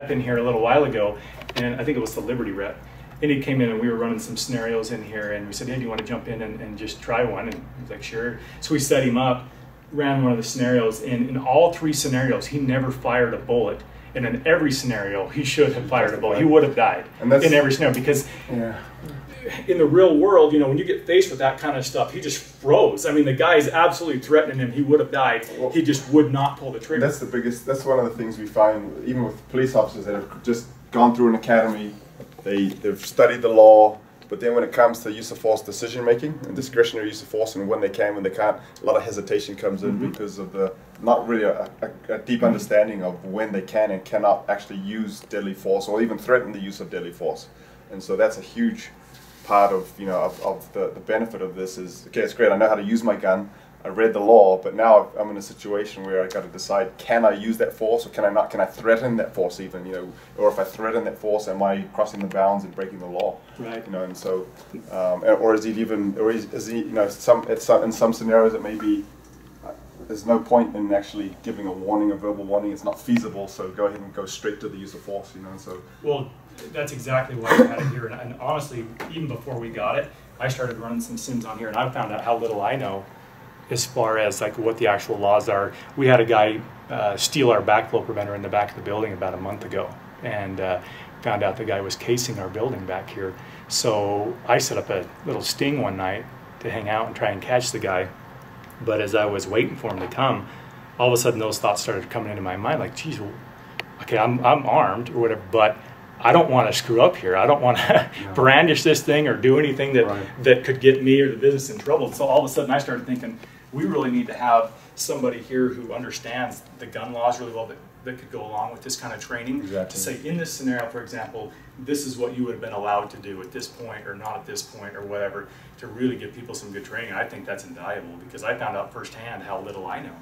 in here a little while ago, and I think it was the Liberty rep, and he came in and we were running some scenarios in here, and we said, hey, do you want to jump in and just try one? And he's like, sure. So we set him up, ran one of the scenarios, and in all 3 scenarios he never fired a bullet, and in every scenario he should have fired a bullet. He would have died in every scenario, because in the real world, you know, when you get faced with that kind of stuff, he just froze. I mean, the guy is absolutely threatening him. He would have died. He just would not pull the trigger. That's one of the things we find, even with police officers that have just gone through an academy, they've studied the law, but then when it comes to use of force decision making and discretionary use of force, and when they can, when they can't, a lot of hesitation comes in because of the not really a deep understanding of when they can and cannot actually use deadly force or even threaten the use of deadly force. And so that's a huge part of, you know, of the benefit of this is, okay, it's great, I know how to use my gun, I read the law, but now I'm in a situation where I got to decide, can I use that force or can I not? Can I threaten that force even, you know, or if I threaten that force, am I crossing the bounds and breaking the law? Right. You know, and so, or is it even, or is he, you know, in some scenarios it may be, there's no point in actually giving a warning, a verbal warning, it's not feasible, so go ahead and go straight to the use of force, you know, so. Well, that's exactly why we had it here, and honestly, even before we got it, I started running some sims on here, and I found out how little I know as far as like what the actual laws are. We had a guy steal our backflow preventer in the back of the building about a month ago, and found out the guy was casing our building back here. So I set up a little sting one night to hang out and try and catch the guy. But as I was waiting for him to come, all of a sudden those thoughts started coming into my mind, like, geez, well, okay, I'm armed or whatever, but I don't want to screw up here. I don't want to brandish this thing or do anything that could get me or the business in trouble. So all of a sudden I started thinking, we really need to have somebody here who understands the gun laws really well that could go along with this kind of training. To say, in this scenario, for example, this is what you would have been allowed to do at this point or not at this point or whatever, to really give people some good training. I think that's invaluable because I found out firsthand how little I know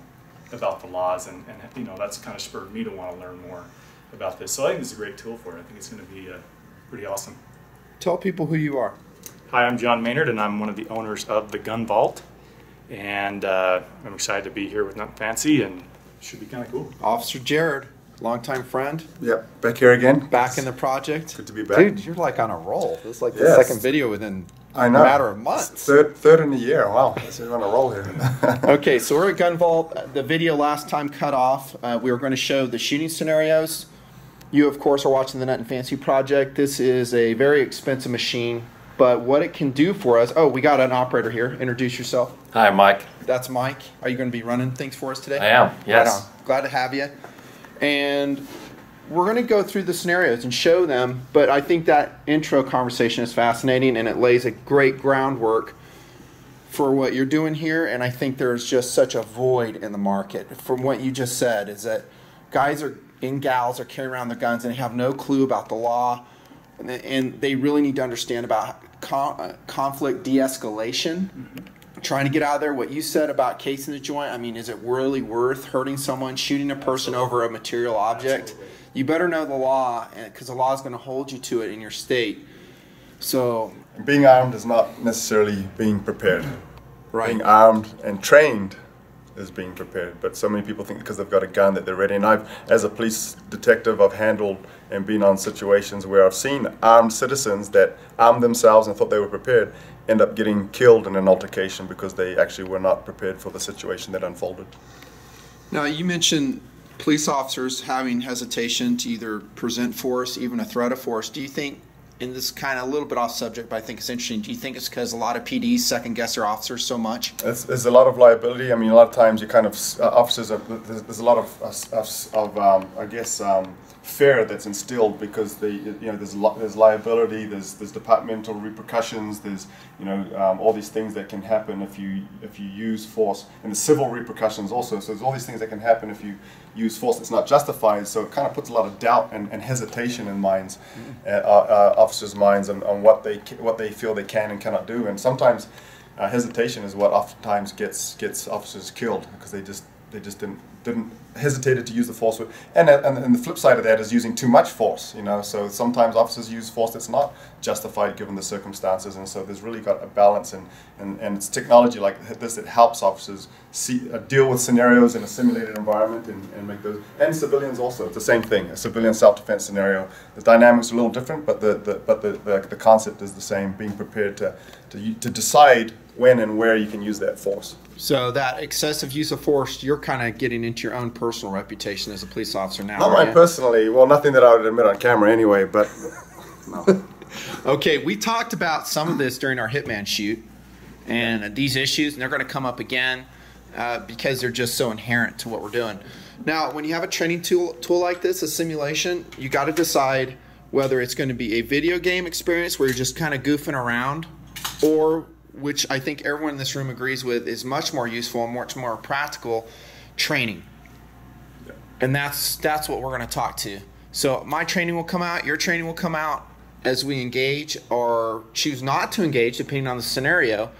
about the laws, and you know, that's kind of spurred me to want to learn more about this. So I think it's a great tool for it. I think it's going to be pretty awesome. Tell people who you are. Hi, I'm John Maynard, and I'm one of the owners of the Gun Vault. And I'm excited to be here with Nutnfancy, and it should be kind of cool. Officer Jared, longtime friend. Yep, back here again. Back in the project. Good to be back. Dude, you're like on a roll. This is like the second video within a matter of months. Third in a year. Wow, we're on a roll here. Okay, so we're at Gun Vault. The video last time cut off. We were going to show the shooting scenarios. You, of course, are watching the Nutnfancy project. This is a very expensive machine, but what it can do for us... Oh, we got an operator here. Introduce yourself. Hi, I'm Mike. That's Mike. Are you going to be running things for us today? I am, yes. Right on. Glad to have you. And we're going to go through the scenarios and show them, but I think that intro conversation is fascinating, and it lays a great groundwork for what you're doing here, and I think there's just such a void in the market. From what you just said, is that guys and gals are carrying around their guns and they have no clue about the law, and they really need to understand about conflict de-escalation. Trying to get out of there. What you said about casing the joint, I mean, is it really worth hurting someone, shooting a person over a material object? Absolutely. You better know the law, because the law is going to hold you to it in your state. So being armed is not necessarily being prepared. Right. Being armed and trained is being prepared, but so many people think because they've got a gun that they're ready. And I've, as a police detective, I've handled and been on situations where I've seen armed citizens that armed themselves and thought they were prepared end up getting killed in an altercation because they actually were not prepared for the situation that unfolded. Now, you mentioned police officers having hesitation to either present force, even a threat of force. Do you think, and this is kind of a little bit off subject, but I think it's interesting, do you think it's because a lot of PDs second guess their officers so much? There's a lot of liability. I mean, a lot of times you kind of, officers, there's a lot of I guess, fear that's instilled because there's liability, there's departmental repercussions, there's all these things that can happen if you use force, and the civil repercussions also. So there's all these things that can happen if you use force that's not justified. So it kind of puts a lot of doubt and hesitation in minds, officers' minds, on what they feel they can and cannot do. And sometimes hesitation is what oftentimes gets officers killed because they just they just didn't hesitated to use the force. And the flip side of that is using too much force. You know, so sometimes officers use force that's not justified given the circumstances, and so there's really got a balance, and it's technology like this that helps officers deal with scenarios in a simulated environment and make those. And civilians also, it's the same thing. A civilian self-defense scenario, the dynamics are a little different, but the concept is the same. Being prepared to decide when and where you can use that force. So that excessive use of force, you're kind of getting into your own personal reputation as a police officer now. Not mine personally. Well, nothing that I would admit on camera anyway, but no. Okay, we talked about some of this during our Hitman shoot, and these issues, and they're going to come up again because they're just so inherent to what we're doing. Now, when you have a training tool like this, a simulation, you got to decide whether it's going to be a video game experience where you're just kind of goofing around, or, which I think everyone in this room agrees with, is much more useful and much more practical, training. Yeah. And that's what we're going to talk to. So my training will come out, your training will come out as we engage or choose not to engage depending on the scenario,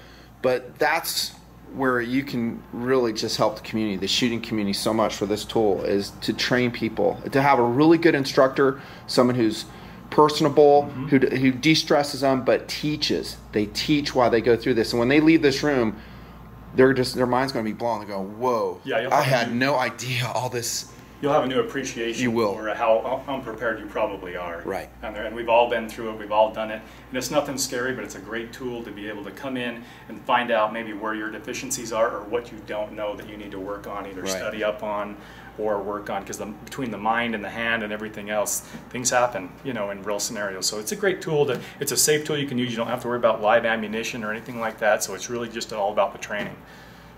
but that's where you can really just help the community, the shooting community, so much for this tool, is to train people, to have a really good instructor, someone who's personable, who de-stresses them, but teaches. They teach while they go through this, and when they leave this room, their mind's going to be blown. They go, "Whoa! Yeah, I had no idea all this." You'll have a new appreciation for how unprepared you probably are. Right. And we've all been through it. We've all done it. And it's nothing scary, but it's a great tool to be able to come in and find out maybe where your deficiencies are or what you don't know that you need to work on, either study up on or work on, because between the mind and the hand and everything else, things happen, you know, in real scenarios. So it's a great tool. It's a safe tool you can use. You don't have to worry about live ammunition or anything like that. So it's really just all about the training.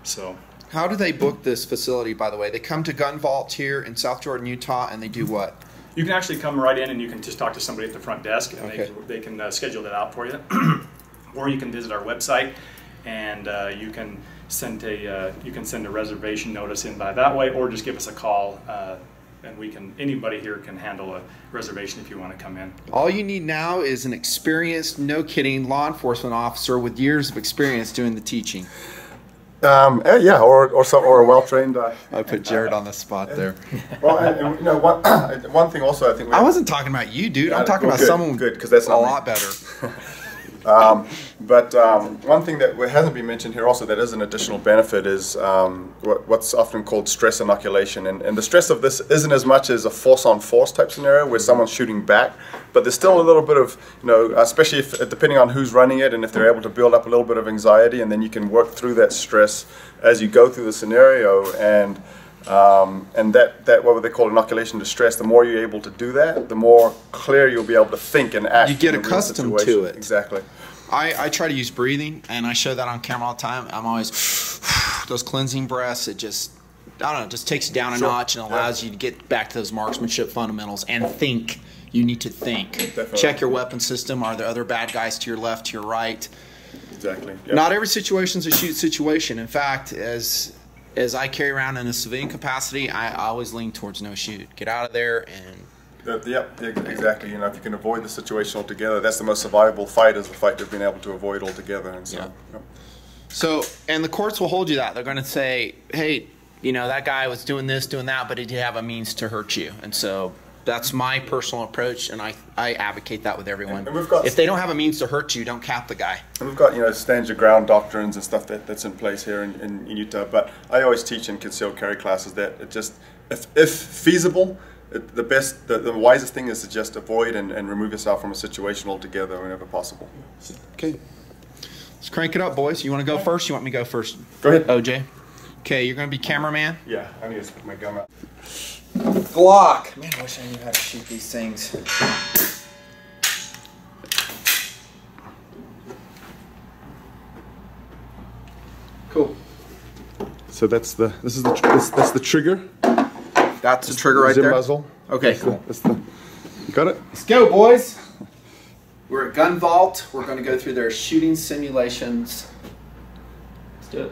So. How do they book this facility, by the way? They come to Gun Vault here in South Jordan, Utah, and they do what? You can actually come right in and you can just talk to somebody at the front desk, and they can schedule that out for you. Or you can visit our website, and you can send a reservation notice in by that way, or just give us a call, and anybody here can handle a reservation if you want to come in. All you need now is an experienced, no kidding, law enforcement officer with years of experience doing the teaching. Yeah, or a well-trained. I put Jared on the spot there. Well, and you know, one thing also I think. I wasn't talking about you, dude. I'm talking about someone good, because that's a lot better. But one thing that hasn't been mentioned here also that is an additional benefit is what's often called stress inoculation. And the stress of this isn't as much as a force-on-force type scenario where someone's shooting back, but there's still a little bit of, you know, especially depending on who's running it and if they're able to build up a little bit of anxiety, and then you can work through that stress as you go through the scenario. And that what they call inoculation to stress, the more you're able to do that, the more clear you'll be able to think and act. You get accustomed to it. Exactly. I try to use breathing, and I show that on camera all the time. I'm always, those cleansing breaths, it just, I don't know, it just takes you down a notch and allows you to get back to those marksmanship fundamentals and think. You need to think. Definitely. Check your weapon system. Are there other bad guys to your left, to your right? Exactly. Yep. Not every situation is a shoot situation. In fact, as I carry around in a civilian capacity, I always lean towards no shoot. Get out of there and... Yep, exactly. You know, if you can avoid the situation altogether, that's the most survivable fight, is the fight they've been able to avoid altogether. And so, So, and the courts will hold you that. They're going to say, hey, you know, that guy was doing this, doing that, but he did have a means to hurt you. And so that's my personal approach, and I advocate that with everyone. And we've got, if they don't have a means to hurt you, don't cap the guy. And we've got, you know, stand your ground doctrines and stuff that's in place here in Utah. But I always teach in concealed carry classes that it just, if feasible, the wisest thing is to just avoid and remove yourself from a situation altogether whenever possible. Okay. Let's crank it up, boys. You want to go first? You want me to go first? Go ahead. OJ. Okay, you're going to be cameraman? Yeah, I need to put my gun out. Glock. Man, I wish I knew how to shoot these things. Cool. So that's the trigger. That's the trigger right there? Muzzle. Okay, cool. You got it? Let's go, boys. We're at Gun Vault. We're going to go through their shooting simulations. Let's do it.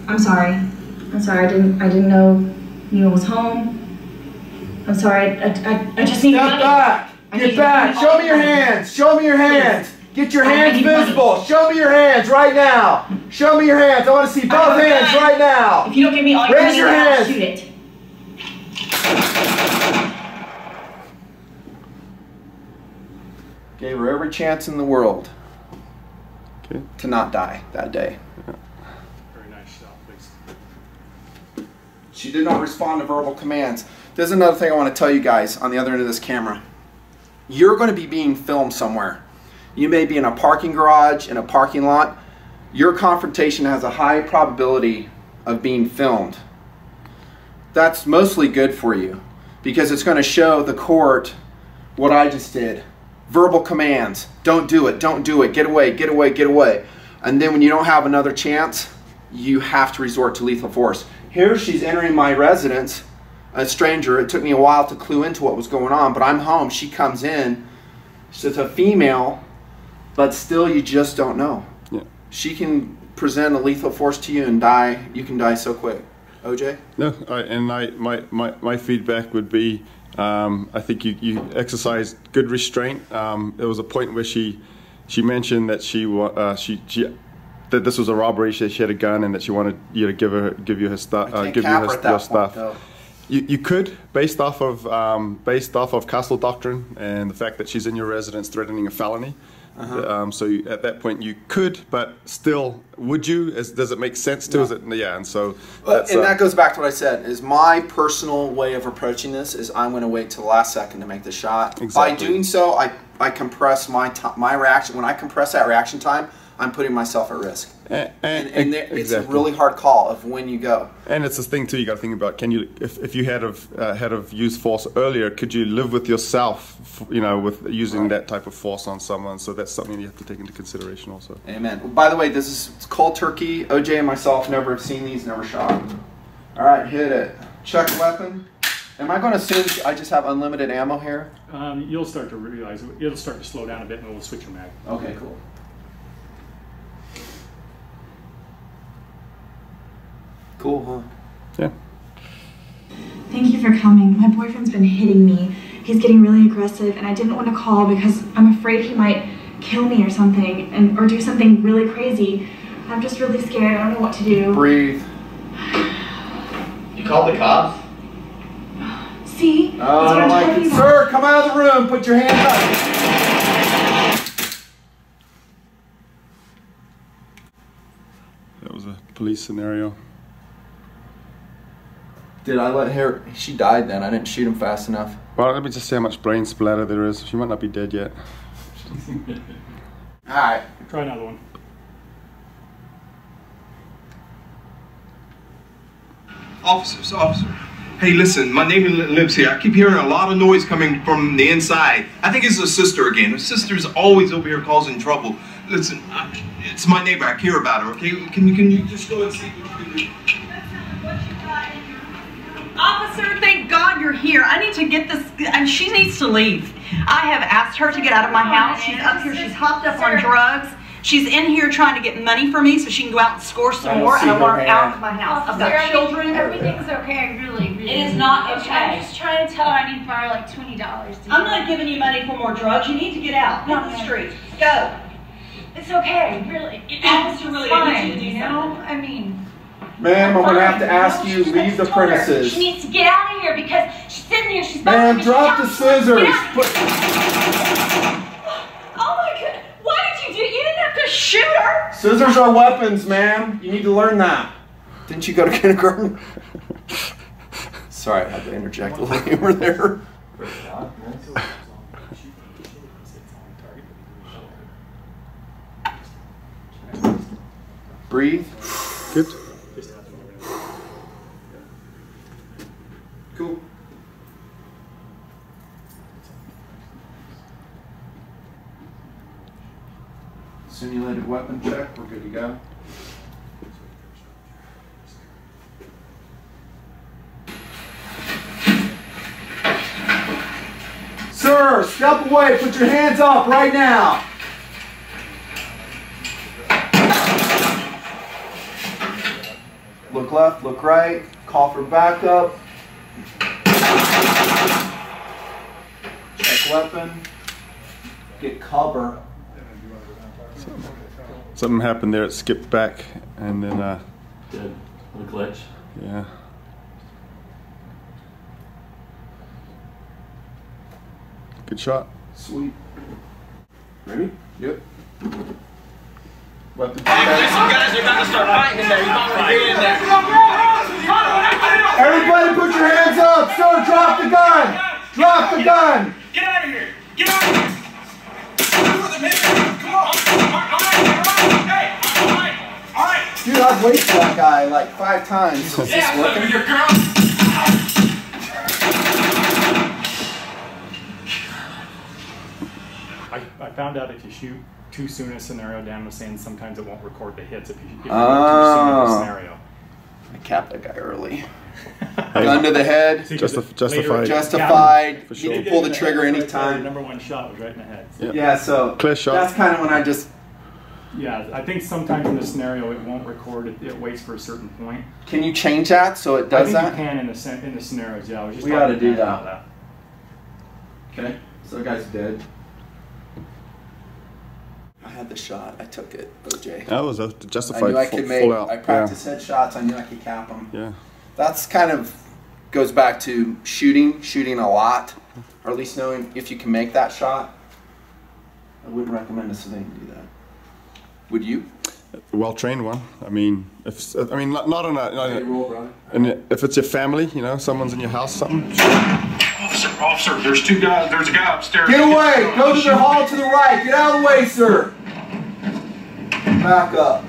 I'm sorry. I didn't know you was home. I'm sorry. I just need Step back. Get back. Show me your hands. Show me your hands. Get your hands visible. Show me your hands right now. Show me your hands. I want to see both hands right now. If you don't give me all your Raise your I'll hands. shoot it. Gave her every chance in the world Okay. to not die that day. Very nice shot, please. She did not respond to verbal commands. There's another thing I want to tell you guys on the other end of this camera. You're going to be being filmed somewhere. You may be in a parking garage, in a parking lot. Your confrontation has a high probability of being filmed. That's mostly good for you because it's going to show the court what I just did. Verbal commands. Don't do it. Don't do it. Get away. Get away. Get away. And then when you don't have another chance, you have to resort to lethal force. Here she's entering my residence, a stranger. It took me a while to clue into what was going on, but I'm home. She comes in. She's a female, but still you just don't know. Yeah. She can present a lethal force to you and die. You can die so quick. OJ? No, my feedback would be, I think you exercised good restraint. There was a point where she mentioned that that this was a robbery. She had a gun and that she wanted you to give you her stuff. Your stuff. You could, based off of castle doctrine and the fact that she's in your residence threatening a felony. So at that point you could, but still, would you? Does it make sense to? No. Is it? Yeah, and so. And that goes back to what I said. Is my personal way of approaching this is I'm going to wait till the last second to make the shot. Exactly. By doing so, I compress my reaction. When I compress that reaction time, I'm putting myself at risk. It's a really hard call of when you go. And it's this thing too. You got to think about: can you, if you had used force earlier, could you live with yourself? With using that type of force on someone. So that's something you have to take into consideration also. Amen. By the way, this is cold turkey. OJ and myself never have seen these, never shot. All right, hit it. Check weapon. Am I going to assume I just have unlimited ammo here? You'll start to realize it'll start to slow down a bit, and we'll switch your mag. Okay, cool. Cool, huh? Yeah. Thank you for coming. My boyfriend's been hitting me. He's getting really aggressive, and I didn't want to call because I'm afraid he might kill me or something, or do something really crazy. I'm just really scared. I don't know what to do. Breathe. You called the cops? See? That's Oh, what I I'm don't like talking it. about. Sir, come out of the room. Put your hands up. That was a police scenario. Did I let her? She died then. I didn't shoot him fast enough. Well, let me just say how much brain splatter there is. She might not be dead yet. All right. Try another one. Officer. Hey, listen, my neighbor lives here. I keep hearing a lot of noise coming from the inside. I think it's her sister again. Her sister's always over here causing trouble. Listen, it's my neighbor. I care about her, okay? Can you just go and see what you can do? Officer, thank God you're here. I need to get this, and she needs to leave. I have asked her to get out of my house. She's up here, she's hopped up on drugs. She's in here trying to get money for me so she can go out and score some more, and I want her out of my house. I've got children. Everything's okay, really. It is not okay. I'm just trying to tell her I need to borrow like $20. I'm not giving you money for more drugs. You need to get out. Hit the street. Go. It's okay, really. Officer, really, I need you to do you know? something. I mean... Ma'am, I'm going to have to ask you, leave the premises. She needs to get out of here because she's sitting here, she's about to Ma'am, be drop the shot. scissors. Get out. Oh my God. Why did you do it? You didn't have to shoot her. Scissors are weapons, ma'am. You need to learn that. Didn't you go to kindergarten? Sorry, I had to interject a little humor there. Breathe. Good. Cool. Simulated weapon check. We're good to go. Sir, step away. Put your hands up right now. Look left, look right. Call for backup. Check weapon. Get cover. something happened there. It skipped back, and then Good. A glitch. yeah. Good shot. Sweet. Ready? Yep. Weapon. Some guys are about to start fighting in there. You might want to get in there. Everybody put your hands up! Sir, drop the gun! Drop the gun! Get out of here! Get out of here! Come on! Hey! All right! Dude, I've wasted that guy like 5 times. Is this working? Your girl! I found out if you shoot too soon in a scenario, Dan was saying sometimes it won't record the hits if you shoot too soon in a scenario. I capped that guy early. Gun to the head. Justified. Justified. For You sure. can pull the trigger Your anytime. number one shot was right in the head. So. Yep. Yeah, so Clear shot. that's kind of when I just... Yeah, I think sometimes in the scenario it won't record. It waits for a certain point. Can you change that so it does I that? think you can in the scenarios. Yeah, I was just We talking oughta do about that. Okay, so the guy's dead. I had the shot. I took it, OJ. That was a justified. I knew I could make. full out. I practiced headshots. I knew I could cap them. Yeah. That's kind of goes back to shooting a lot, or at least knowing if you can make that shot. I wouldn't recommend a civilian do that. Would you? Well trained one. I mean, not on a. Hey, roll, brother. And if it's your family, you know, someone's in your house, something. Officer, there's 2 guys. There's a guy upstairs. Get away! Go to the hall to the right. Get out of the way, sir. Back up.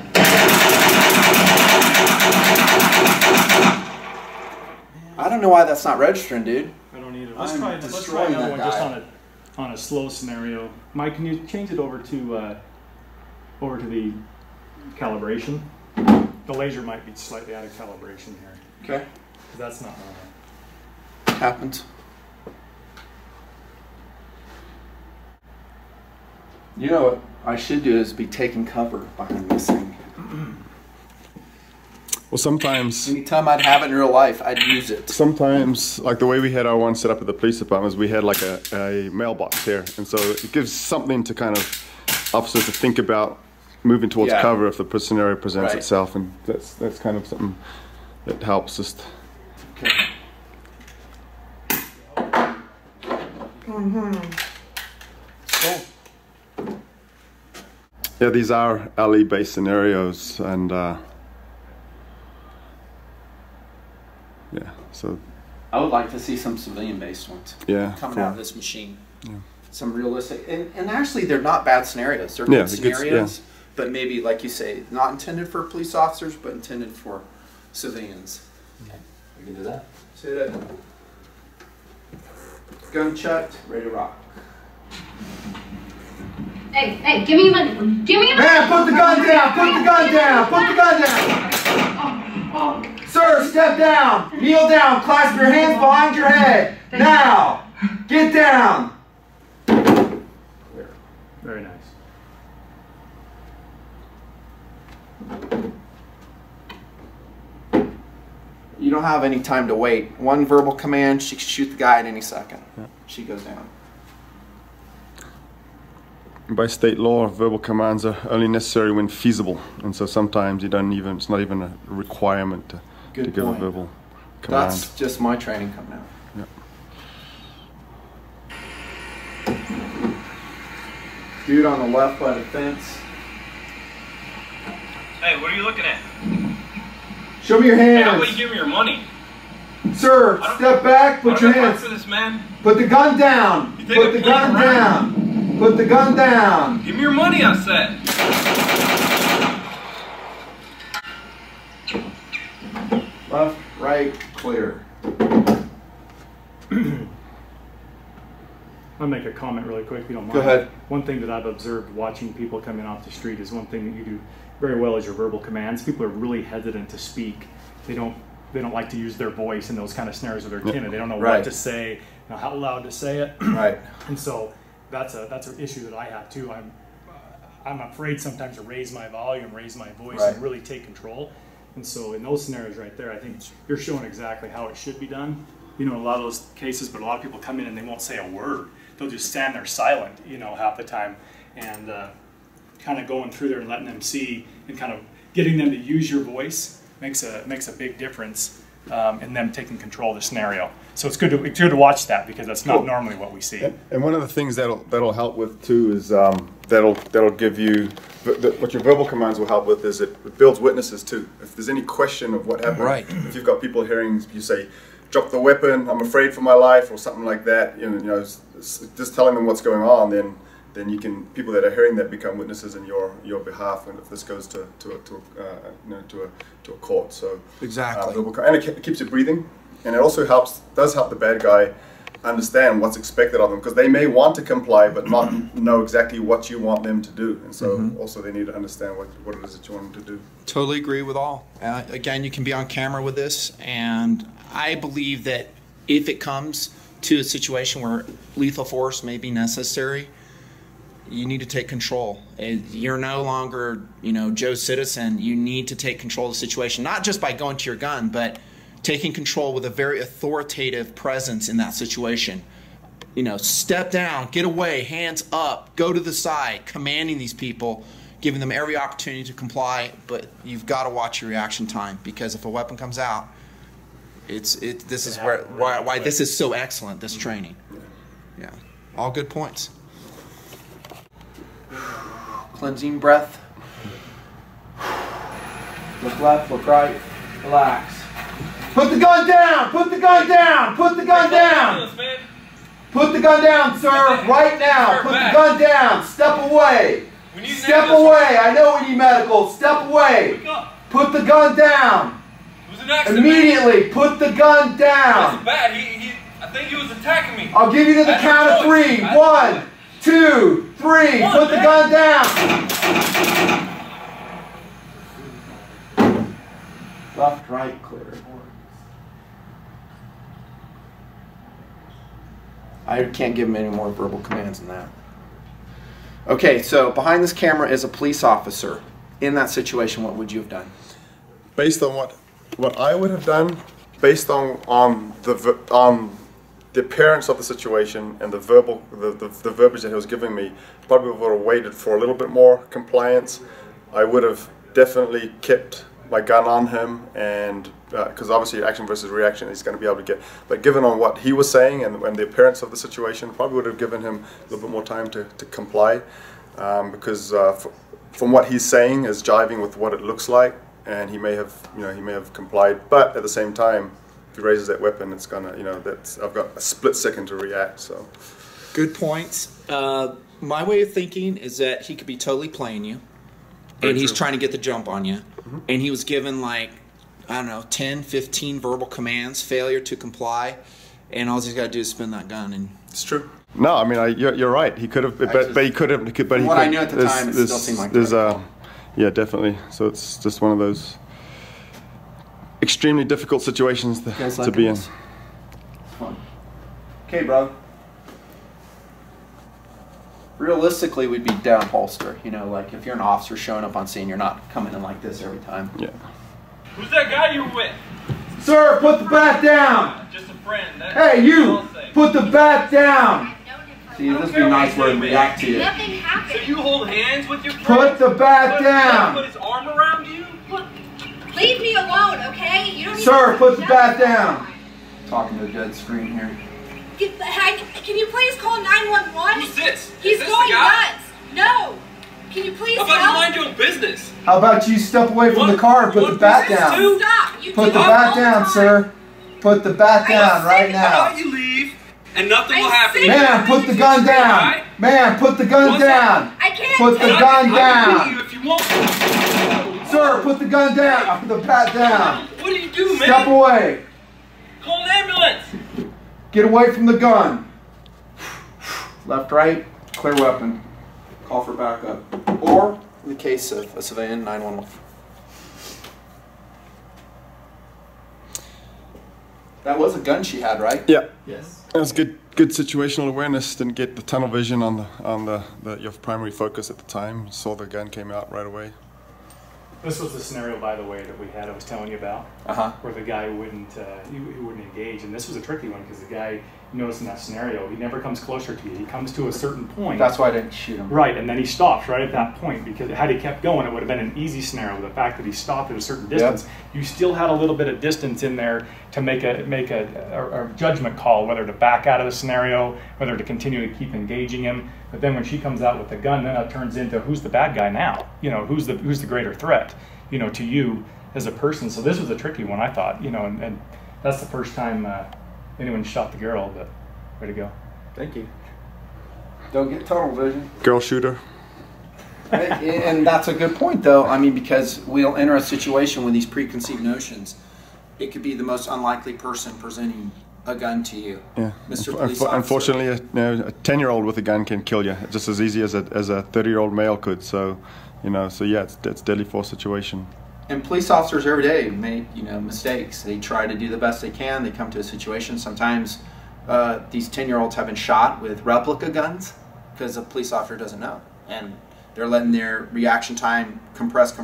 I don't know why that's not registering, dude. I don't either. I'm Let's try destroying another that one just guy. on a slow scenario. Mike, can you change it over to the calibration? The laser might be slightly out of calibration here. Okay. 'Cause that's not normal. Happens. You know what I should do is be taking cover behind this thing. Well, sometimes. Anytime I'd have it in real life, I'd use it. Sometimes, like the way we had our one set up at the police department, is we had like a mailbox here, and so it gives something to kind of officers to think about moving towards Yeah. cover if the scenario presents Right. itself, and that's kind of something that helps just. Okay. Yeah, these are alley-based scenarios, and yeah, so I would like to see some civilian-based ones yeah, coming out of this machine. Yeah. Some realistic, and actually they're not bad scenarios. They're Yeah, good they're good, scenarios, but maybe, like you say, not intended for police officers, but intended for civilians. Okay. We can do that. Sit it. Gun checked, ready to rock. Hey, give me your money. Give me your money. Man, put the gun down! Put the gun down! Put the gun down! Sir, step down! Kneel down! Clasp your hands behind your head! Now! Get down! Very nice. You don't have any time to wait. One verbal command, she can shoot the guy at any second. Yeah. She goes down. by state law, verbal commands are only necessary when feasible, and so sometimes you don't even. It's not even a requirement to give a verbal command. That's just my training coming out. Yeah. Dude on the left by the fence. Hey, what are you looking at? Show me your Hey, hands. how about you give me your money? Sir, step back, put your hands. For this, man. Put the gun down. You think Put I'm the playing gun around? down. Put the gun down. Give me your money, I said. Left, right, clear. I'll make a comment really quick if you don't mind. Go ahead. One thing that I've observed watching people coming off the street is one thing that you do very well is your verbal commands. People are really hesitant to speak. They don't like to use their voice in those kind of scenarios with their timid. They don't know what to say, how loud to say it. Right. And so that's an issue that I have too. I'm afraid sometimes to raise my volume, raise my voice, and really take control. And so in those scenarios right there, I think you're showing exactly how it should be done. You know, in a lot of those cases, but a lot of people come in and they won't say a word. They'll just stand there silent, half the time. And kind of going through there and letting them see and kind of getting them to use your voice makes a big difference in them taking control of the scenario. So it's good to watch that, because that's not normally what we see. And one of the things that'll help with too is that'll give you what your verbal commands will help with is it builds witnesses too. If there's any question of what happened, Right. If you've got people hearing you say, "Drop the weapon, I'm afraid for my life," or something like that, just telling them what's going on, then people that are hearing that become witnesses in your behalf, and if this goes to a court. So Exactly. and it keeps you breathing, and it also does help the bad guy understand what's expected of them, because they may want to comply but not know exactly what you want them to do, and so also they need to understand what it is that you want them to do. Totally agree with all. Again, you can be on camera with this, and I believe that if it comes to a situation where lethal force may be necessary, you need to take control. You're no longer, Joe Citizen. You need to take control of the situation, not just by going to your gun, but taking control with a very authoritative presence in that situation. Step down, get away, hands up, go to the side, commanding these people, giving them every opportunity to comply, but you've got to watch your reaction time, because if a weapon comes out, this is why this is so excellent, this training. Yeah, all good points. Cleansing breath. Look left, look right, relax. Put the gun down! Put the gun down! Put the gun down! Put the gun down, sir, right now. Put the gun down. Step away. Step away. I know we need medical. Step away. Put the gun down. Immediately. Put the gun down. I think he was attacking me. I'll give you to the count of 3. 1, 2, 3. Put the gun down. Left, right, clear. I can't give him any more verbal commands than that. Okay, so behind this camera is a police officer. In that situation, what would you have done? Based on what I would have done, based on the appearance of the situation and the verbiage that he was giving me, probably would have waited for a little bit more compliance. I would have definitely kept my gun on him, and because obviously action versus reaction, he's going to be able to get. But given on what he was saying and the appearance of the situation, probably would have given him a little bit more time to comply, because from what he's saying is jiving with what it looks like, and he may have complied. But at the same time, if he raises that weapon, it's gonna I've got a split second to react. So good points. My way of thinking is that he could be totally playing you, and he's trying to get the jump on you, and he was given 10, 15 verbal commands, failure to comply, and all he's got to do is spin that gun. And it's true. No, I mean you're right. He could have, but he could have. But what I knew at the time, it still seemed like yeah, definitely. So it's just one of those extremely difficult situations to be in. Okay, bro. Realistically, we'd be down holster. Like if you're an officer showing up on scene, you're not coming in like this every time. Yeah. Who's that guy you were with? Sir, put the bat down. Just a friend. Hey, you! Put the bat down. See, this would be a nice way to react to you. Nothing happened. So you hold hands with your friend? Put the bat down. Put his arm around you? Leave me alone, okay? You don't need Sir, to put the bat down. Talking to a dead screen here. Can you please call 911? Who's this? He's going nuts. No. Can you please How about you help? mind your own business? How about you step away from the car and put the bat down? Stop. You Put do the it bat all down, time. sir. Put the bat down right How now. about you leave and nothing I'm will happen? sick. Man, put the gun down. Man, put the gun down. I can't Put the take it. gun I can down. beat you if you want. Sir, put the gun down. Put the bat down. What do you do, man? Step away. Call an ambulance. Get away from the gun. Left, right, clear weapon. Call for backup. Or, in the case of a civilian, 911. That was a gun she had, right? Yeah. Yes. That was good situational awareness. Didn't get the tunnel vision on your primary focus at the time. Saw the gun came out right away. This was the scenario, by the way, that we had. I was telling you about, where the guy wouldn't he wouldn't engage, and this was a tricky one because the guy you notice in that scenario, he never comes closer to you. He comes to a certain point. That's why I didn't shoot him. Right, and then he stops right at that point, because had he kept going, it would have been an easy scenario. The fact that he stopped at a certain distance, you still had a little bit of distance in there to make a judgment call, whether to back out of the scenario, whether to continue to keep engaging him. But then when she comes out with the gun, then it turns into who's the bad guy now? You know, who's the greater threat? You know, to you as a person. So this was a tricky one, I thought. You know, and that's the first time anyone shot the girl. But way to go! Thank you. Don't get tunnel vision. Girl shooter. And that's a good point, though. I mean, because we'll enter a situation with these preconceived notions. It could be the most unlikely person presenting a gun to you. Yeah. Mr. Police Officer. Unfortunately, a 10-year-old with a gun can kill you just as easy as a 30-year-old male could. So, you know, it's deadly force situation. And police officers every day make, you know, mistakes. They try to do the best they can. They come to a situation. Sometimes these 10-year-olds have been shot with replica guns because the police officer doesn't know. And they're letting their reaction time compress,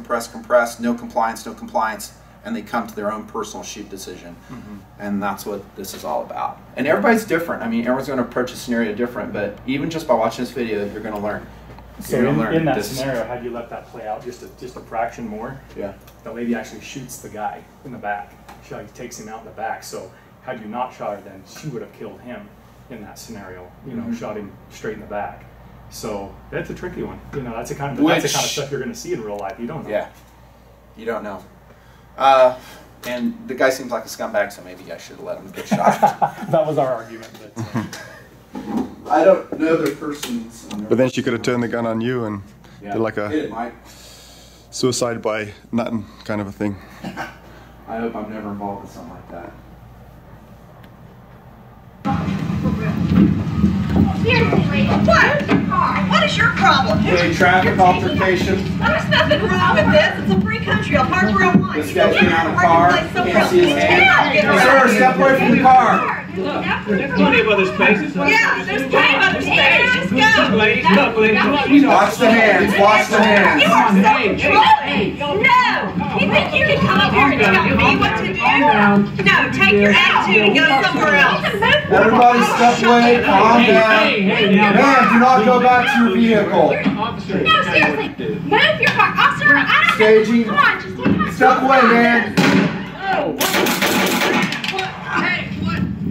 no compliance, and they come to their own personal shoot decision. Mm-hmm. And that's what this is all about. And everybody's different. I mean, everyone's going to approach a scenario different, but even just by watching this video, you're going to learn. So in that scenario, had you let that play out just a fraction more, the lady actually shoots the guy in the back. She like takes him out in the back. So had you not shot her, then she would have killed him in that scenario. You know, shot him straight in the back. So that's a tricky one. You know, that's the kind of stuff you're going to see in real life. You don't know. Yeah, you don't know. And the guy seems like a scumbag, so maybe I should have let him get shot. That was our argument. But, I don't know their persons. But then she could have turned the gun on you and did like a suicide by nothing kind of a thing. I hope I'm never involved with something like that. What is your problem? A traffic altercation. There's nothing wrong with this. It's a free country. I'll park where I want. This guy's getting out of the car. Can't see his hand. Sir, step away from the car. There's plenty of other spaces. Yeah, there's plenty of other spaces. Let's go. Watch the hands. Watch the hands. You are so controlling. No. You think you can come up here and tell me what to do? No, take your attitude and go somewhere else. Everybody step away. Calm down. Man, do not go back to your vehicle. No, seriously. Move your car. Officer, I don't Staging. Come on, just take my Step away, man.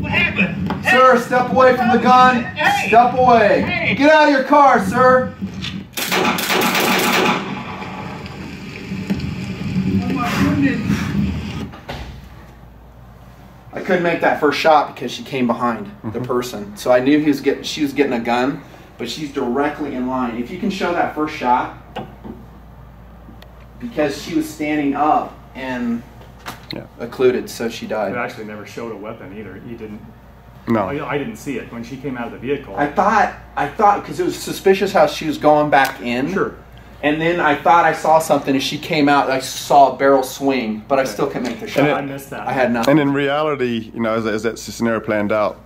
What happened? Sir, step away from the gun. Step away. Get out of your car, sir. Oh my goodness. I couldn't make that first shot because she came behind the person. So I knew she was getting a gun, but she's directly in line. If you can show that first shot, because she was standing up and occluded, so she died. it actually never showed a weapon either. You didn't. No. I didn't see it when she came out of the vehicle. I thought because it was suspicious how she was going back in. Sure. And then I thought I saw something as she came out. I saw a barrel swing, but I still couldn't make the shot. I missed that. I had nothing. And in reality, you know, as that scenario planned out,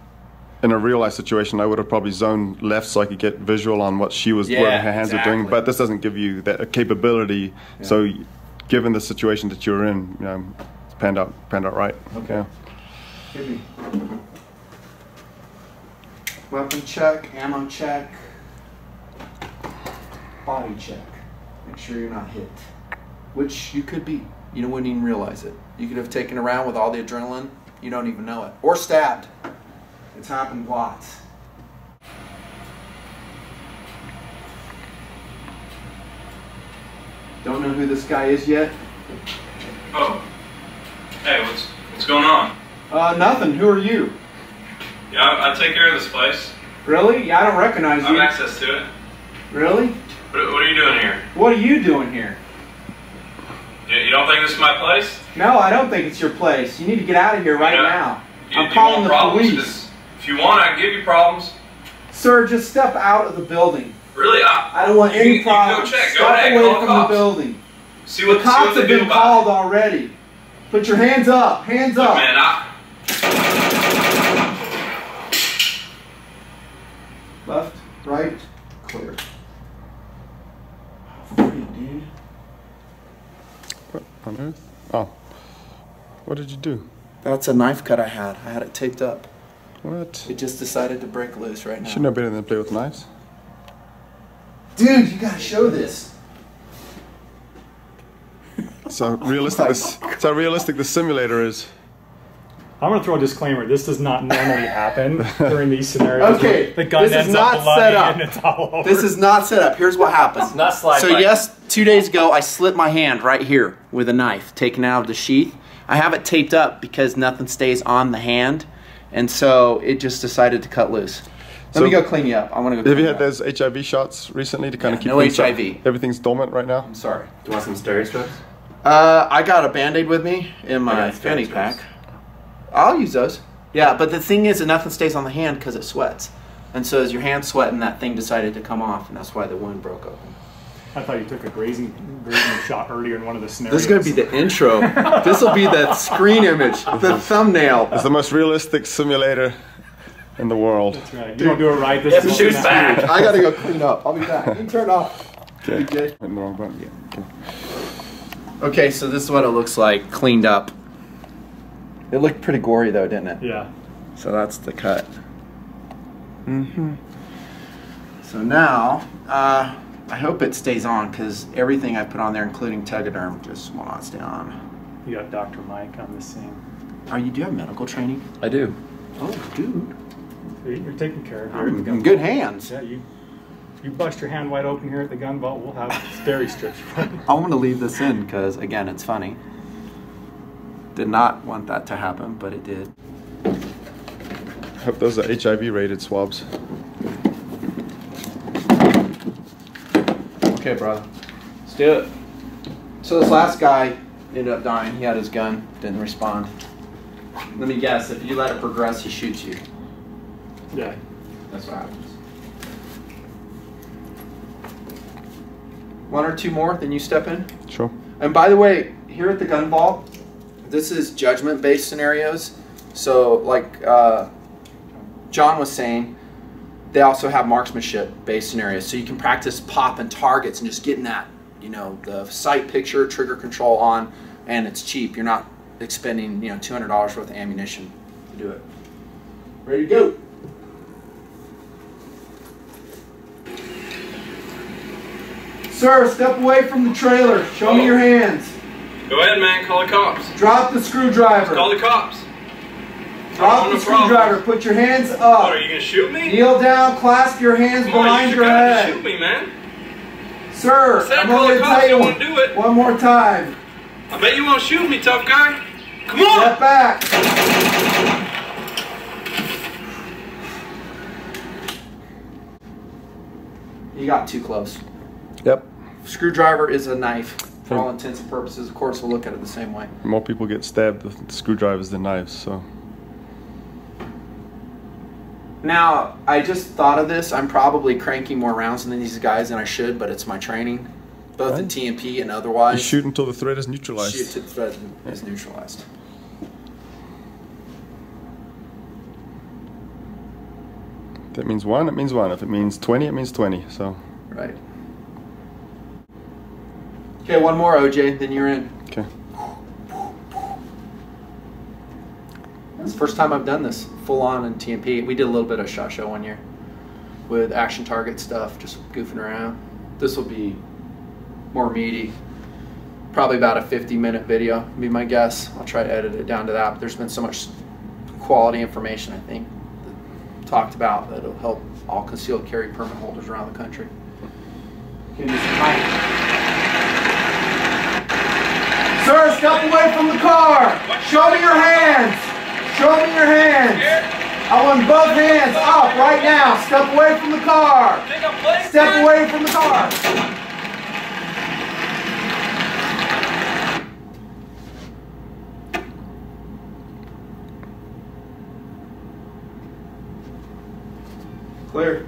in a real life situation, I would have probably zoned left so I could get visual on what she was, what her hands were doing. But this doesn't give you that capability. Yeah. So, given the situation that you're in, you know, it's panned out right. Okay. Yeah. Give me. Weapon check, ammo check, body check. Make sure you're not hit, which you could be. You wouldn't even realize it. You could have taken a round with all the adrenaline. You don't even know it. Or stabbed. It's happened lots. Don't know who this guy is yet. Oh. Hey, what's going on? Nothing. Who are you? Yeah, I take care of this place. Really? Yeah, I don't recognize I you. have access to it. Really? What are you doing here? What are you doing here? You don't think this is my place? No, I don't think it's your place. You need to get out of here right now. I'm calling the police. If you want, I can give you problems. Sir, just step out of the building. Really? I don't want any problems. Go check. Step Go ahead. away Call from cops. the building. See what the cops they have do been about called already. Put your hands up. Hands up. Man, Left, right, clear. Dude. What on earth? Oh. What did you do? That's a knife cut I had. I had it taped up. What? It just decided to break loose right now. Should know better than play with knives. Dude, you gotta show this. So realistic. So realistic the simulator is. I'm going to throw a disclaimer. This does not normally happen during these scenarios. Okay, the gun ends up bloody and it's all over. This is not set up. Here's what happened. It's not slide So bite. yes, 2 days ago, I slit my hand right here with a knife taken out of the sheath. I have it taped up because nothing stays on the hand, and so it just decided to cut loose. Let me go clean you up. I want to go. Have you had those HIV shots recently to kind of keep no things up? HIV. Everything's dormant right now. I'm sorry. Do you want some steri strips? I got a Band-Aid with me in my fanny pack. I'll use those. Yeah, but the thing is that nothing stays on the hand because it sweats. And so as your hand's sweating, that thing decided to come off, and that's why the wound broke open. I thought you took a grazing shot earlier in one of the scenarios. This is going to be the intro. This will be the screen image, the thumbnail. It's the most realistic simulator in the world. That's right. You don't do it right. This is shoot back. I got to go clean up. I'll be back. You turn off. Okay. Okay. Hit the wrong button. Yeah. Okay. Okay, so this is what it looks like, cleaned up. It looked pretty gory though, didn't it? Yeah. So that's the cut. So now, I hope it stays on because everything I put on there, including Tegaderm, just will not stay on. You got Dr. Mike on the scene. Oh, you do have medical training? I do. Oh, dude. You're taken care of here. I'm in good hands. Yeah, you bust your hand wide open here at the gun vault, we'll have steri strips for you. I want to leave this in because, again, it's funny. Did not want that to happen, but it did. I hope those are HIV rated swabs. Okay, brother. Let's do it. So this last guy ended up dying. He had his gun, didn't respond. Let me guess, if you let it progress, he shoots you. Yeah. That's what happens. One or two more, then you step in. Sure. And by the way, here at the gun vault, this is judgment-based scenarios. So like John was saying, they also have marksmanship-based scenarios. So you can practice popping targets and just getting that, you know, the sight picture, trigger control on, and it's cheap. You're not expending, you know, $200 worth of ammunition to do it. Ready to go. Sir, step away from the trailer. Show me your hands. Go ahead, man. Call the cops. Drop the screwdriver. Call the cops. Drop the screwdriver. Put your hands up. What, are you going to shoot me? Kneel down. Clasp your hands behind your head. Shoot me, man. Sir, I'm going to tell you won't do it. one more time. I bet you won't shoot me, tough guy. Come on. Step back. You got too close. Yep. Screwdriver is a knife for all intents and purposes. Of course, we'll look at it the same way. More people get stabbed with screwdrivers than knives, so. Now, I just thought of this. I'm probably cranking more rounds than these guys than I should, but it's my training, both in TMP and otherwise. You shoot until the threat is neutralized. Shoot till the threat is neutralized. If that means one, it means one. If it means 20, it means 20. So. Right. Okay, one more, OJ, then you're in. Okay. It's the first time I've done this full on in TMP. We did a little bit of SHOT Show one year with action target stuff, just goofing around. This will be more meaty. Probably about a 50-minute video, would be my guess. I'll try to edit it down to that. But there's been so much quality information, I think, that talked about that it'll help all concealed carry permit holders around the country. Okay, Mr. Mike. Sir, step away from the car. Show me your hands. Show me your hands. I want both hands up right now. Step away from the car. Step away from the car. Clear.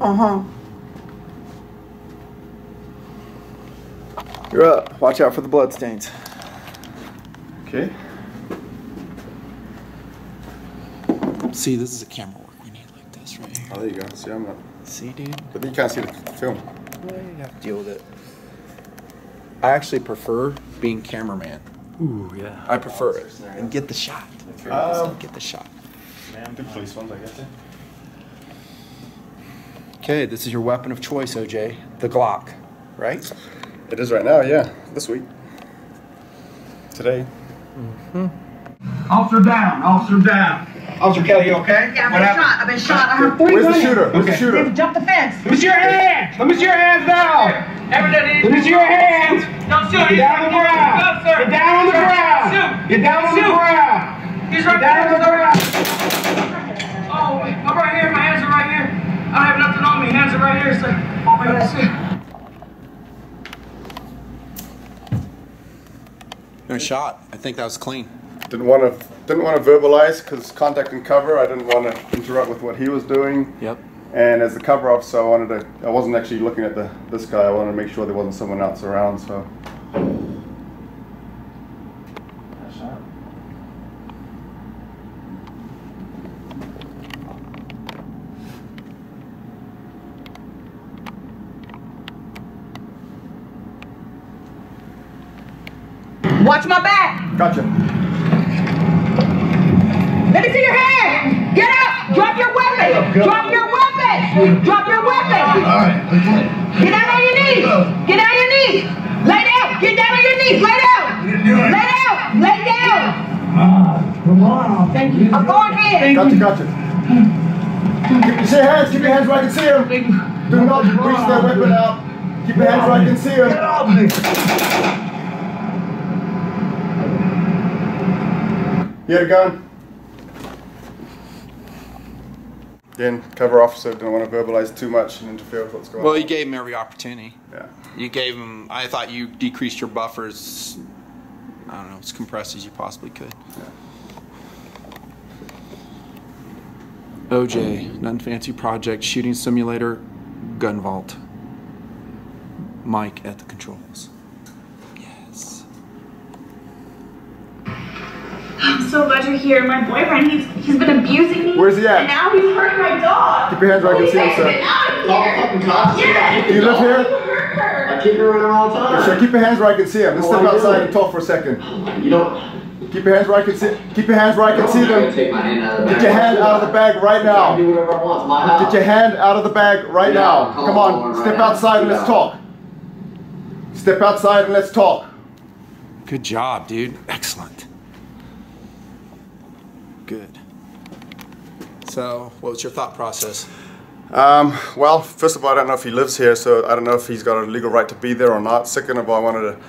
Uh-huh. You're up. Watch out for the blood stains. Okay. See, this is a camera work we need like this right here. Oh, there you go. See, I'm not. See, dude? But then you can't see the film. Well, you have to deal with it. I actually prefer being cameraman. Ooh, yeah. I prefer it. And get the shot. Get the shot. The police ones, I guess. Okay, this is your weapon of choice, OJ. The Glock, right? It is right now, yeah. This week. Today. Officer down, officer down. Officer Kelly, you okay? Yeah, I've been shot. I have 3 Where's the guns. shooter? Where's the shooter? Jump the fence. Let me see your hands. Let me see your hands now. Let me see your hands. Don't shoot. Get down on the ground. No, sir. Get down on the ground. Shoot. Get down on the ground. He's Get right down on the there. ground. Oh, I'm right here. My hands are right here. I don't have nothing on me. Hands are right here, sir. Oh, my God. No shot. I think that was clean. Didn't want to verbalize because contact and cover. I didn't want to interrupt with what he was doing. Yep. And as the cover officer, I wasn't actually looking at this guy. I wanted to make sure there wasn't someone else around. So. Watch my back. Gotcha. Let me see your hand. Get up. Drop your weapon. Drop your weapon. Drop your weapon. All right. Get down on your knees. Get down on your knees. Lay down. Get down on your knees. Lay down. Lay down. Lay down. Come on. Thank you. I'm going in. Gotcha. Keep your hands. Keep your hands where I can see them. Do not reach that weapon out. Keep your hands where I can see them. Get off me. You had a gun? Again, cover officer, didn't want to verbalize too much and interfere with what's going on. Well, you gave him every opportunity. Yeah. You gave him, I thought you decreased your buffers, I don't know, as compressed as you possibly could. Yeah. OJ, Nutnfancy Project, Shooting Simulator, Gun Vault. Mike at the controls. Yes. I'm so glad you're here. My boyfriend, he's been abusing me. Where's he at? And now he's hurting my dog. Keep your hands where I can see him, sir. Get out of here. Yeah. Do you live here? You hurt her. I keep her around all the time. Sure, keep your hands where I can see them. Let's step outside and talk for a second. You don't. Keep your hands where I can see. Keep your hands where I can see them. Take my hand out of the bag. Get your hand out of the bag right I now. can do whatever I want. It's my house. Get your hand out of the bag right now. Come on, step outside and let's talk. Step outside and let's talk. Good job, dude. Excellent. Good. So, what was your thought process? Well, first of all, I don't know if he lives here, so I don't know if he's got a legal right to be there or not. Second of all, I wanted to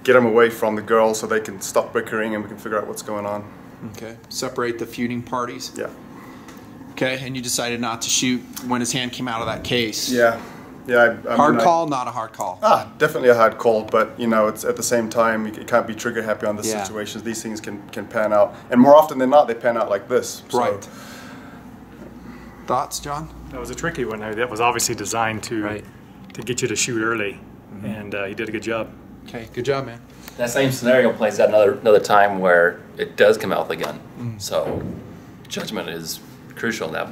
get him away from the girls so they can stop bickering and we can figure out what's going on. Okay. Separate the feuding parties? Yeah. Okay, and you decided not to shoot when his hand came out of that case? Yeah. Yeah. Hard call, not a hard call? Definitely a hard call, but you know, it's at the same time, you can't be trigger happy on this situations. These things can pan out. And more often than not, they pan out like this. So. Right. Thoughts, John? That was a tricky one. That was obviously designed to get you to shoot early, and he did a good job. Okay, good job, man. That same scenario plays out another time where it does come out with a gun. So judgment is crucial in that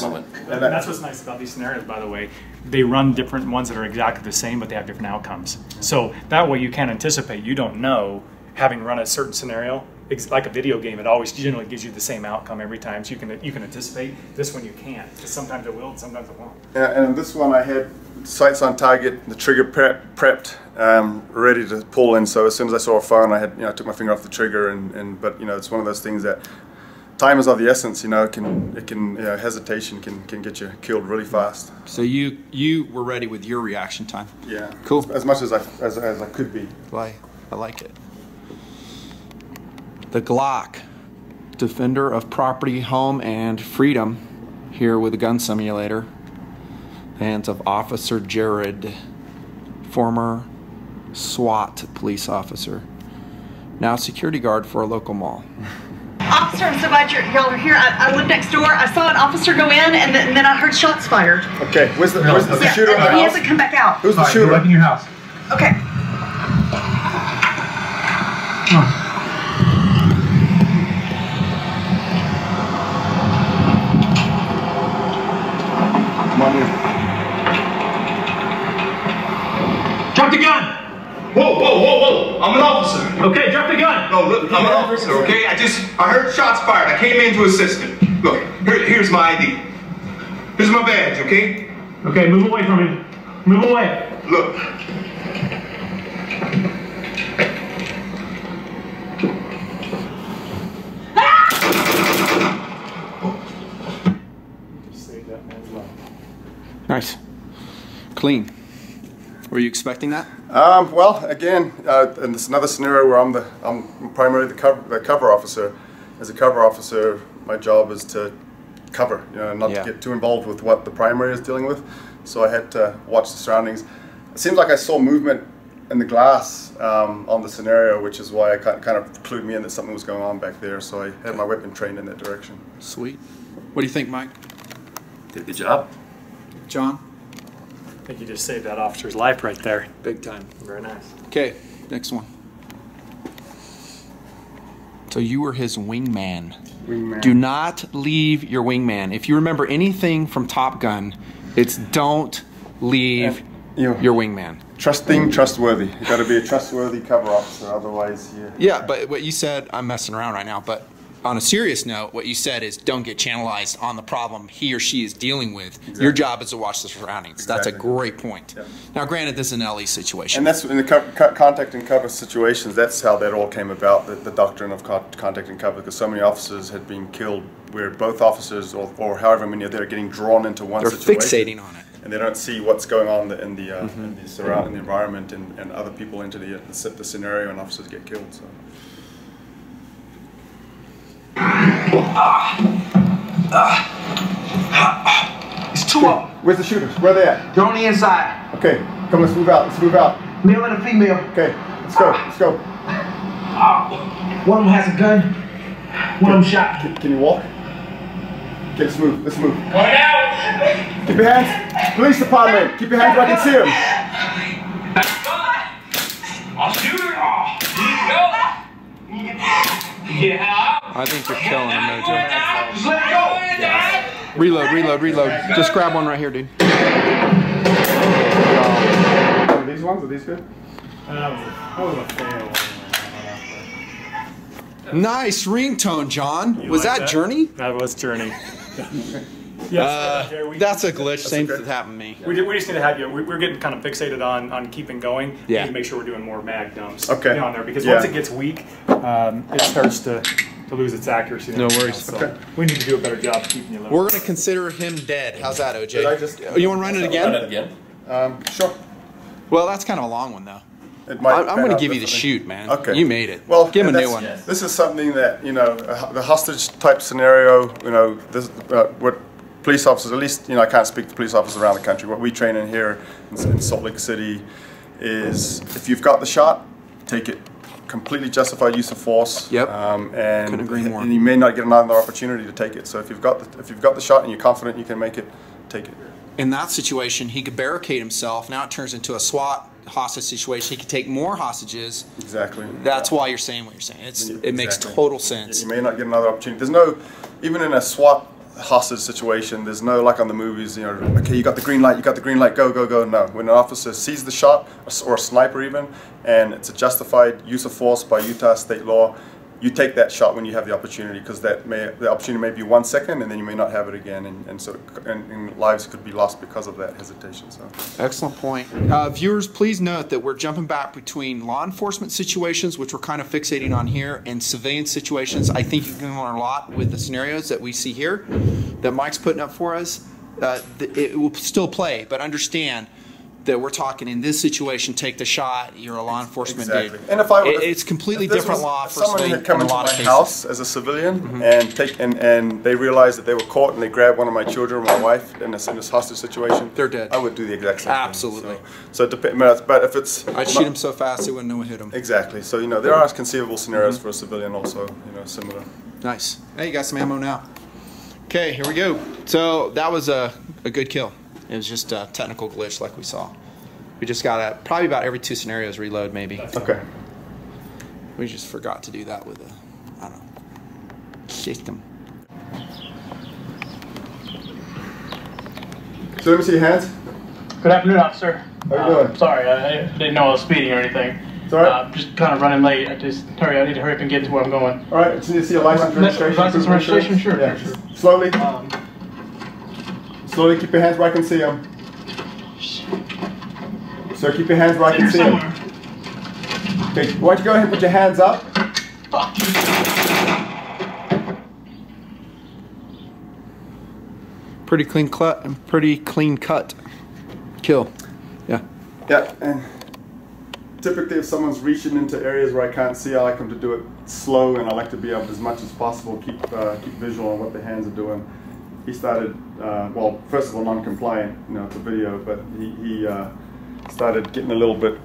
moment. And that's what's nice about these scenarios, by the way. They run different ones that are exactly the same, but they have different outcomes. So that way you can't anticipate. You don't know, having run a certain scenario, like a video game, it always generally gives you the same outcome every time. So you can anticipate. This one you can't, because sometimes it will and sometimes it won't. Yeah, and this one I had sights on target, the trigger prepped, ready to pull in. So as soon as I saw a phone, I had took my finger off the trigger, but it's one of those things that time is of the essence. Hesitation can get you killed really fast. So you were ready with your reaction time. Yeah. Cool. As much as I could be. I like it. The Glock, defender of property, home, and freedom, here with a gun simulator. Hands of OfficerJared, former SWAT police officer, now security guard for a local mall. Officer, I'm so glad y'all are here. I live next door. I saw an officer go in, and then I heard shots fired. Okay, where's the shooter in the and he house? hasn't come back out. Who's the shooter? Back in your house. Okay. Come on in. Drop the gun! Whoa, whoa, whoa, whoa! No, I'm an officer. Okay, drop the gun. No, look, I'm an officer, okay? I heard shots fired. I came in to assist him. Look, here's my ID. Here's my badge, okay? Okay, move away from him. Move away. Look. Nice. Clean. Were you expecting that? Well, again, in this another scenario where I'm primarily the cover officer. As a cover officer, my job is to cover, not to get too involved with what the primary is dealing with. So I had to watch the surroundings. It seems like I saw movement in the glass on the scenario, which is why I kind of clued me in that something was going on back there. So I had my weapon trained in that direction. Sweet. What do you think, Mike? Did a good job. John? I think you just saved that officer's life right there. Big time. Very nice. Okay, next one. So you were his wingman. Wingman. Do not leave your wingman. If you remember anything from Top Gun, it's don't leave your wingman. Trustworthy. You got to be a trustworthy cover officer, otherwise you... Yeah, but what you said, I'm messing around right now, but on a serious note, what you said is don't get channelized on the problem he or she is dealing with. Exactly. Your job is to watch the surroundings. Exactly. That's a great point. Yep. Now, granted, this is an LE situation. And that's in the contact and cover situations, that's how that all came about, the doctrine of contact and cover, because so many officers had been killed where both officers, or however many are there, are getting drawn into one situation. They're fixating on it. And they don't see what's going on in the environment and other people into the scenario, and officers get killed. So. It's two of them. Where's the shooters? Where are they at? They're on the inside. Okay, come, let's move out. Let's move out. Male and a female. Okay, let's go. Let's go. One of them has a gun. One of them shot. Can you walk? Okay, let's move. Let's move. Point out. Keep your hands. Police department. Keep your hands where I can see them. I'll shoot her. Yeah. I think you're killing him, though, Joe. Just let it go. Yeah. Reload. Just grab one right here, dude. Are these ones? Are these good? That was a fail. Nice ringtone, John. Was like that Journey? That was Journey. That's a glitch. Same thing that happened to me. We just need to have you. We're getting kind of fixated on keeping going. Yeah. We need to make sure we're doing more mag dumps on there, because once it gets weak, it starts to lose its accuracy. No worries. So we need to do a better job keeping you low. We're going to consider him dead. How's that, OJ? You want to run it again? Run it again. Sure. Well, that's kind of a long one, though. I'm going to give you the shoot, man. Okay. You made it. Well, give him a new one. This is something that, the hostage type scenario, this, what police officers, at least, I can't speak to police officers around the country. What we train in here in Salt Lake City is if you've got the shot, take it. Completely justified use of force. Yep. Couldn't agree more. And you may not get another opportunity to take it. So if you've got the shot and you're confident you can make it, take it. In that situation, he could barricade himself. Now it turns into a SWAT hostage situation. He could take more hostages. Exactly. That's why you're saying what you're saying. It makes total sense. You may not get another opportunity. There's no, even in a SWAT hostage situation, there's no, like on the movies, okay, you got the green light, go, go, go. No, when an officer sees the shot, or a sniper even, and it's a justified use of force by Utah state law, you take that shot when you have the opportunity, because the opportunity may be 1 second, and then you may not have it again, and lives could be lost because of that hesitation. So, excellent point. Viewers, please note that we're jumping back between law enforcement situations, which we're kind of fixating on here, and civilian situations. I think you can learn a lot with the scenarios that we see here, that Mike's putting up for us. It will still play, but understand that we're talking in this situation, take the shot, you're a law enforcement dude. And it's completely different law for someone had come into my house as a civilian and they realized that they were caught and they grabbed one of my children or my wife in this hostage situation, they're dead. I would do the exact same Absolutely. thing. So it depends, but if it's... I'd shoot him so fast they wouldn't know what hit him. Exactly. So, there are conceivable scenarios for a civilian also, similar. Nice. Hey, you got some ammo now. Okay, here we go. So that was a good kill. It was just a technical glitch like we saw. We just got to probably about every 2 scenarios reload maybe. Okay. We just forgot to do that with a, I don't know, system. So let me see your hands. Good afternoon, officer. How you doing? Sorry, I didn't know I was speeding or anything. It's all right. Just kind of running late. I need to hurry up and get to where I'm going. All right. So you see a license, registration. License, registration, sure. Yeah. Sure. Slowly. Slowly. Keep your hands where I can see them. So keep your hands where I can see them. Okay. Why don't you go ahead and put your hands up? Pretty clean cut. Kill. Yeah. Yeah. And typically, if someone's reaching into areas where I can't see, I like them to do it slow, and I like to be able, as much as possible, keep visual on what the hands are doing. He started, well, first of all, non-compliant. You know, it's a video, but he started getting a little bit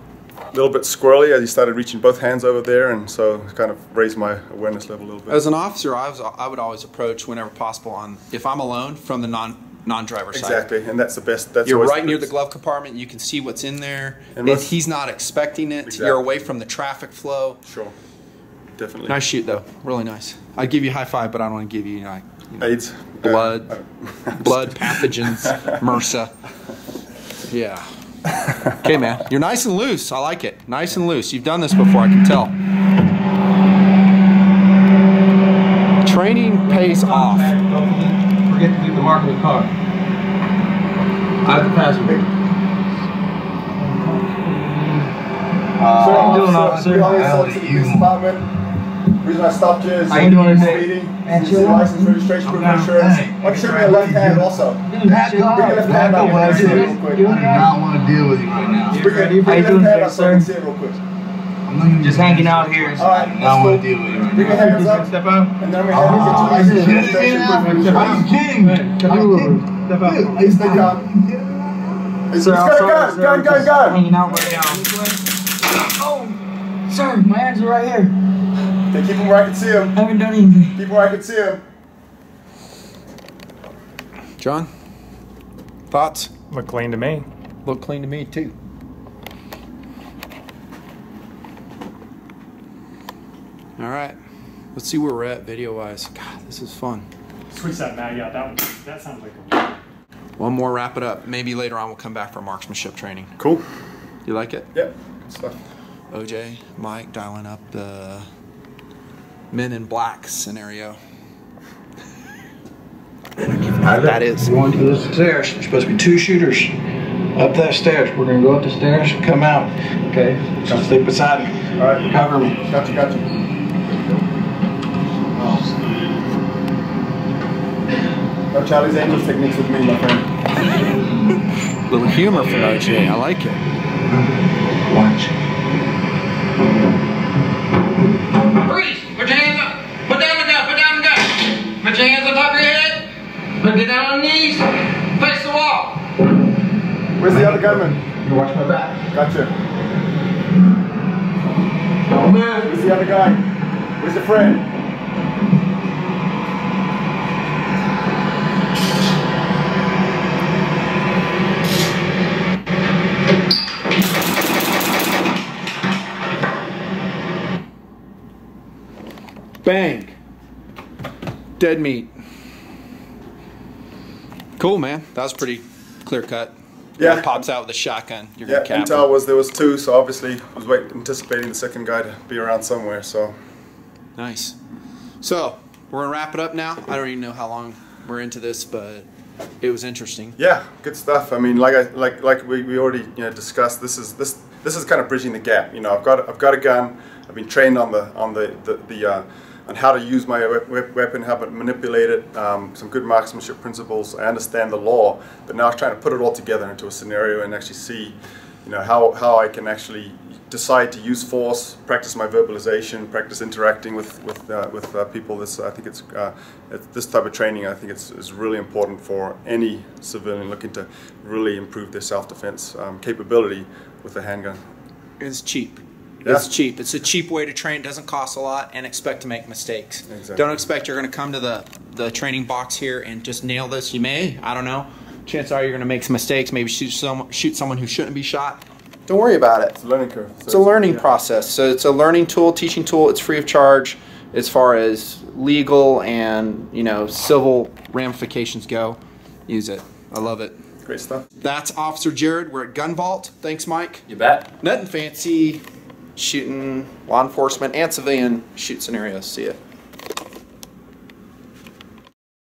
squirrely as he started reaching both hands over there, and so kind of raised my awareness level a little bit. As an officer, I would always approach whenever possible if I'm alone from the non-driver side. Exactly, and that's the best. That's you're right near the glove compartment. You can see what's in there. And if he's not expecting it, exactly. You're away from the traffic flow. Sure, definitely. Nice shoot though, really nice. I'd give you a high five, but I don't want to give you, AIDS, blood, pathogens, MRSA. Yeah. Okay, man. You're nice and loose. I like it. Nice and loose. You've done this before, I can tell. Training pays off. Don't forget to leave the mark of the car. I have the passenger. How you doing, officer? The reason I stopped you is how you doing today? Speeding. License, registration, proof of insurance. Why don't you show me your left hand also? Bring your left hand out so I can see it real quick. I do not want to deal with you right now. Bring your left hand out so I can see it real quick. I'm just hanging out here. All right, I don't want to deal with you right now. Bring your hands up. Step out. And then I'm going to have you get your license, registration, proof of insurance. I'm kidding, man. Step out. Please stay calm. He's got a gun. Hanging out right now. Oh, sir, my hands are right here. Okay, keep him where I can see him. I haven't done anything. Keep him where I can see him. John, thoughts? Look clean to me. Look clean to me too. All right, let's see where we're at video-wise. God, this is fun. Switch that mag out. That sounds like a... One more, wrap it up. Maybe later on we'll come back for marksmanship training. Cool. You like it? Yep. Good stuff. OJ, Mike, dialing up the Men in Black scenario. I don't even know what that is. Going to the stairs. There's supposed to be 2 shooters up that stairs. We're going to go up the stairs, come out. Okay? Just stay beside me. All right. Cover me. Gotcha. No Charlie's Angels techniques with me, my friend. Little humor from OJ. I like it. Watch. Freeze! Put your hands up! Put down the gun! Put down the gun! Put your hands on top of your head! Put it down on the knees! Face the wall! Where's the other gunman? You watch my back. Gotcha. Oh, man. Where's the other guy? Where's your friend? Bang. Dead meat. Cool, man. That was pretty clear cut. Yeah. Pops out with a shotgun. You're Yeah, gonna cap intel him. was there was 2, so obviously I was anticipating the second guy to be around somewhere. So Nice. So we're gonna wrap it up now. I don't even know how long we're into this, but it was interesting. yeah, good stuff. I mean, like we already discussed. This is kind of bridging the gap. I've got a gun. I've been trained on on how to use my weapon, how to manipulate it, some good marksmanship principles. I understand the law, but now I'm trying to put it all together into a scenario and actually see, how I can actually decide to use force, practice my verbalization, practice interacting with people. I think it's this type of training. I think is really important for any civilian looking to really improve their self-defense capability with a handgun. It's cheap. Yeah. It's cheap. It's a cheap way to train. It doesn't cost a lot, and expect to make mistakes. Exactly. Don't expect you're going to come to the training box here and just nail this. You may. I don't know. Chances are you're going to make some mistakes. Maybe shoot someone who shouldn't be shot. Don't worry about it. It's a learning curve. It's a learning process. So it's a learning tool, teaching tool. It's free of charge as far as legal and civil ramifications go. Use it. I love it. Great stuff. That's Officer Jared. We're at Gun Vault. Thanks, Mike. You bet. Nutnfancy. shooting law enforcement and civilian shoot scenarios. See ya.